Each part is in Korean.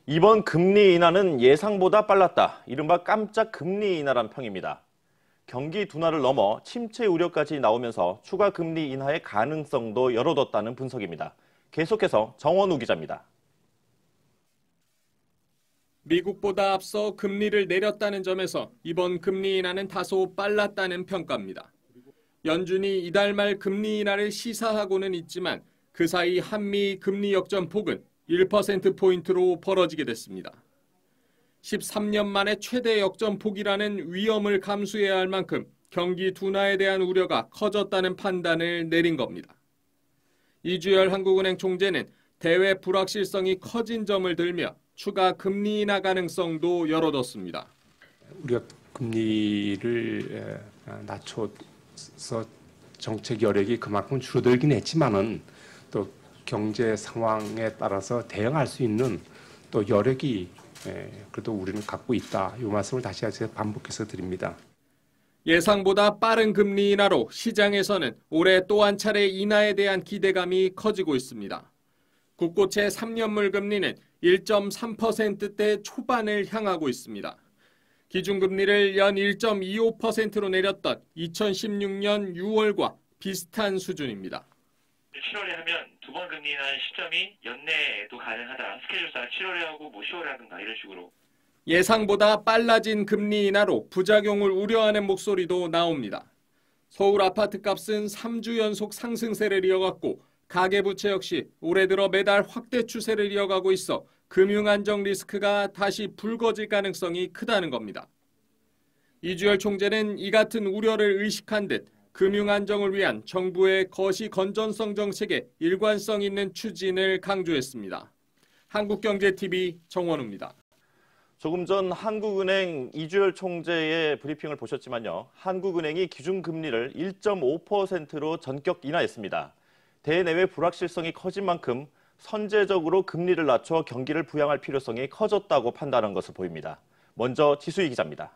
이번 금리 인하는 예상보다 빨랐다. 이른바 깜짝 금리 인하란 평입니다. 경기 둔화를 넘어 침체 우려까지 나오면서 추가 금리 인하의 가능성도 열어뒀다는 분석입니다. 계속해서 정원우 기자입니다. 미국보다 앞서 금리를 내렸다는 점에서 이번 금리 인하는 다소 빨랐다는 평가입니다. 연준이 이달 말 금리 인하를 시사하고는 있지만 그 사이 한미 금리 역전폭은 1%포인트로 벌어지게 됐습니다. 13년 만에 최대 역전폭이라는 위험을 감수해야 할 만큼 경기 둔화에 대한 우려가 커졌다는 판단을 내린 겁니다. 이주열 한국은행 총재는 대외 불확실성이 커진 점을 들며 추가 금리 인하 가능성도 열어뒀습니다. 우리가 금리를 낮춰서 정책 여력이 그만큼 줄어들긴 했지만은 또 경제 상황에 따라서 대응할 수 있는 또 여력이 그래도 우리는 갖고 있다. 이 말씀을 다시 한번 반복해서 드립니다. 예상보다 빠른 금리 인하로 시장에서는 올해 또 한 차례 인하에 대한 기대감이 커지고 있습니다. 국고채 3년물 금리는 1.3%대 초반을 향하고 있습니다. 기준금리를 연 1.25%로 내렸던 2016년 6월과 비슷한 수준입니다. 7월에 하면 두 번 금리 인하는 시점이 연내에도 가능하다. 스케줄상 7월에 하고 10월에 하든가 이런 식으로. 예상보다 빨라진 금리 인하로 부작용을 우려하는 목소리도 나옵니다. 서울 아파트값은 3주 연속 상승세를 이어갔고 가계부채 역시 올해 들어 매달 확대 추세를 이어가고 있어 금융 안정 리스크가 다시 불거질 가능성이 크다는 겁니다. 이주열 총재는 이 같은 우려를 의식한 듯 금융 안정을 위한 정부의 거시 건전성 정책의 일관성 있는 추진을 강조했습니다. 한국경제TV 정원우입니다. 조금 전 한국은행 이주열 총재의 브리핑을 보셨지만요. 한국은행이 기준금리를 1.5%로 전격 인하했습니다. 대내외 불확실성이 커진 만큼 선제적으로 금리를 낮춰 경기를 부양할 필요성이 커졌다고 판단한 것으로 보입니다. 먼저 지수희 기자입니다.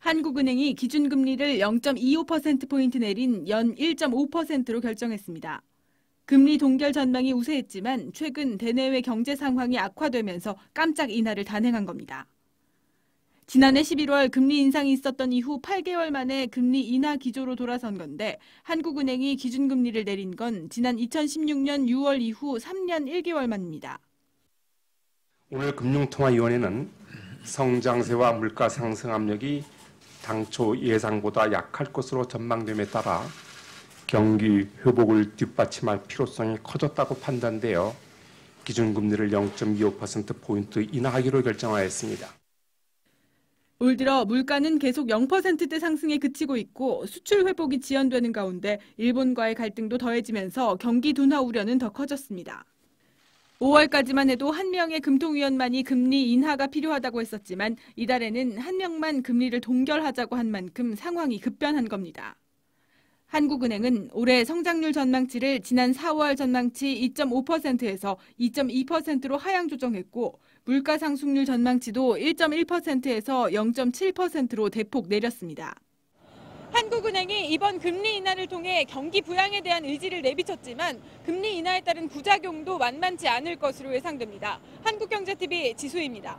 한국은행이 기준금리를 0.25%포인트 내린 연 1.5%로 결정했습니다. 금리 동결 전망이 우세했지만 최근 대내외 경제 상황이 악화되면서 깜짝 인하를 단행한 겁니다. 지난해 11월 금리 인상이 있었던 이후 8개월 만에 금리 인하 기조로 돌아선 건데 한국은행이 기준금리를 내린 건 지난 2016년 6월 이후 3년 1개월 만입니다. 오늘 금융통화위원회는 성장세와 물가 상승 압력이 당초 예상보다 약할 것으로 전망됨에 따라 경기 회복을 뒷받침할 필요성이 커졌다고 판단되어 기준금리를 0.25%포인트 인하하기로 결정하였습니다. 올 들어 물가는 계속 0%대 상승에 그치고 있고 수출 회복이 지연되는 가운데 일본과의 갈등도 더해지면서 경기 둔화 우려는 더 커졌습니다. 5월까지만 해도 한 명의 금통위원만이 금리 인하가 필요하다고 했었지만 이달에는 한 명만 금리를 동결하자고 한 만큼 상황이 급변한 겁니다. 한국은행은 올해 성장률 전망치를 지난 4월 전망치 2.5%에서 2.2%로 하향 조정했고 물가 상승률 전망치도 1.1%에서 0.7%로 대폭 내렸습니다. 한국은행이 이번 금리 인하를 통해 경기 부양에 대한 의지를 내비쳤지만 금리 인하에 따른 부작용도 만만치 않을 것으로 예상됩니다. 한국경제TV 지수희입니다.